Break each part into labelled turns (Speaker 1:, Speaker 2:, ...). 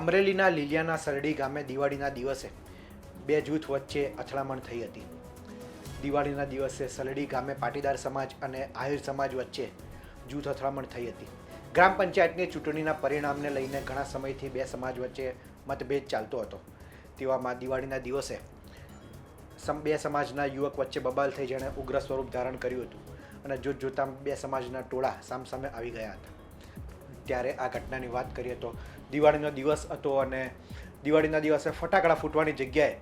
Speaker 1: અમરેલીના લીલિયાના સરડી ગામે દિવાળીના દિવસે બે જૂથ વચ્ચે અથડામણ થઈ હતી. દિવાળીના દિવસે સરડી ગામે પાટીદાર સમાજ અને આહિર સમાજ વચ્ચે જૂથ અથડામણ થઈ હતી. ગ્રામ પંચાયતની ચૂંટણીના પરિણામને લઈને ઘણા સમયથી બે સમાજ વચ્ચે મતભેદ ચાલતો હતો. તેવામાં દિવાળીના દિવસે બે સમાજના યુવક વચ્ચે બબાલ થઈ જેણે ઉગ્ર સ્વરૂપ ધારણ કર્યું હતું અને જોતજોતાં બે સમાજના ટોળા સામસામે આવી ગયા હતા. ત્યારે આ ઘટનાની વાત કરીએ તો દિવાળીનો દિવસ હતો અને દિવાળીના દિવસે ફટાકડા ફૂટવાની જગ્યાએ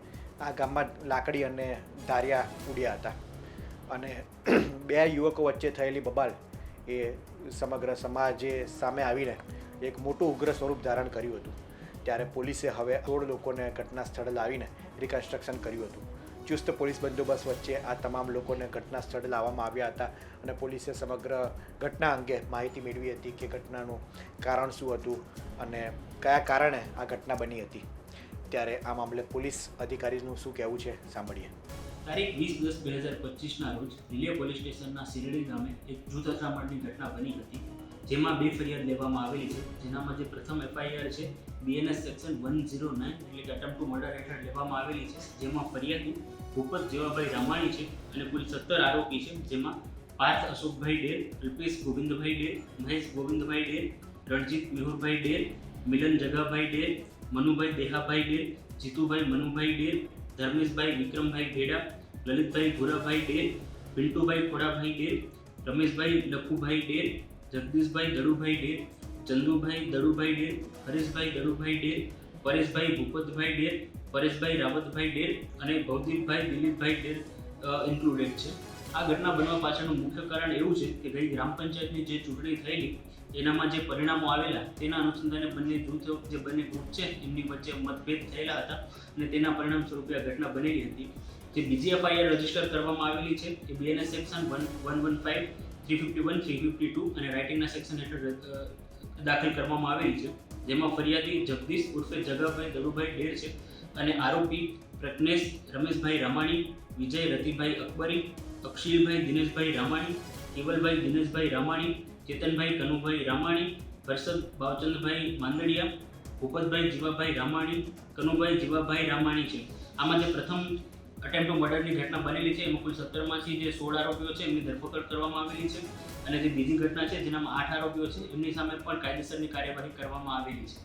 Speaker 1: આ ગામમાં લાકડી અને ધારિયા ઉડ્યા હતા અને બે યુવકો વચ્ચે થયેલી બબાલ એ સમગ્ર સમાજે સામે આવીને એક મોટું ઉગ્ર સ્વરૂપ ધારણ કર્યું હતું. ત્યારે પોલીસે હવે 16 લોકોને ઘટના સ્થળે લાવીને રિકન્સ્ટ્રક્શન કર્યું હતું. ચુસ્ત પોલીસ બંદોબસ્ત વચ્ચે આ તમામ લોકોને ઘટના સ્થળે લાવવામાં આવ્યા હતા અને પોલીસે સમગ્ર ઘટના અંગે માહિતી મેળવી હતી કે ઘટનાનું કારણ શું હતું અને કયા કારણે આ ઘટના બની હતી. ત્યારે આ મામલે પોલીસ અધિકારીનું શું કહેવું છે સાંભળીએ.
Speaker 2: તારીખ 20/10/2025ના રોજ લીલિયા પોલીસ સ્ટેશનના સિરડી ગામે એક જૂથ અથડામણની ઘટના બની હતી, જેમાં બે ફરિયાદ લેવામાં આવેલી છે. જેનામાં જે પ્રથમ એફઆઈઆર છે BNS સેક્શન 109 એટલે કે અટેમ્પ્ટ ટુ મર્ડર હેઠળ લેવામાં આવેલી છે, જેમાં ફરિયાદી ભૂપત જેવાભાઈ રામાણી છે અને કુલ 17 આરોપી છે, જેમાં પાર્થ અશોકભાઈ ડેર, અલ્પેશ ગોવિંદભાઈ ડેર, મહેશ ગોવિંદભાઈ ડેર, રણજીત મેહુરભાઈ ડેર, મિલન જગાભાઈ ડેર, મનુભાઈ દેહાભાઈ ડેર, જીતુભાઈ મનુભાઈ ડેર, ધર્મેશભાઈ વિક્રમભાઈ ગેડા, લલિતભાઈ ભુરાભાઈ ડેર, પિન્ટુભાઈ ખોડાભાઈ ડેર, રમેશભાઈ લખુભાઈ ડેર, જગદીશભાઈ દડુભાઈ ડેર, ચંદુભાઈ દડુભાઈ ડેર, હરેશભાઈ દડુભાઈ ડેર, પરેશભાઈ ભૂપતભાઈ ડેર, પરેશભાઈ રાવતભાઈ ડેર અને ભૌતિકભાઈ દિલીપભાઈ ડેર ઇન્ક્લુડેડ છે. આ ઘટના બનવા પાછળનું મુખ્ય કારણ એવું છે કે ગઈ ગ્રામ પંચાયતની જે ચૂંટણી થયેલી એનામાં જે પરિણામો આવેલા તેના અનુસંધાને બંને જૂથો જે બંને ગ્રુપ છે એમની વચ્ચે મતભેદ થયેલા હતા અને તેના પરિણામ સ્વરૂપે આ ઘટના બનેલી હતી. જે બીજી એફઆઈઆર રજીસ્ટર કરવામાં આવેલી છે એ BNS સેક્શન 115, 351, 352 અને રાઇટિંગના સેક્શન હેઠળ દાખલ કરવામાં આવેલી છે, જેમાં ફરિયાદી જગદીશ ઉર્ફે જગાભાઈ દડુભાઈ ડેર છે અને આરોપી પ્રજ્ઞેશ રમેશભાઈ રામાણી, વિજય રતિભાઈ અકબરી, અક્ષિલભાઈ દિનેશભાઈ રામાણી, કેવલભાઈ દિનેશભાઈ રામાણી, ચેતનભાઈ કનુભાઈ રામાણી, હર્ષદ ભાવચંદભાઈ માંદડિયા, ભૂપતભાઈ જીવાભાઈ રામાણી, કનુભાઈ જીવાભાઈ રામાણી છે. આમાં જે પ્રથમ અટેમ્પ્ટ ટુ મર્ડરની ઘટના બનેલી છે એમાં કુલ 17માંથી જે 16 આરોપીઓ છે એમની ધરપકડ કરવામાં આવેલી છે અને જે બીજી ઘટના છે જેનામાં 8 આરોપીઓ છે એમની સામે પણ કાયદેસરની કાર્યવાહી કરવામાં આવેલી છે.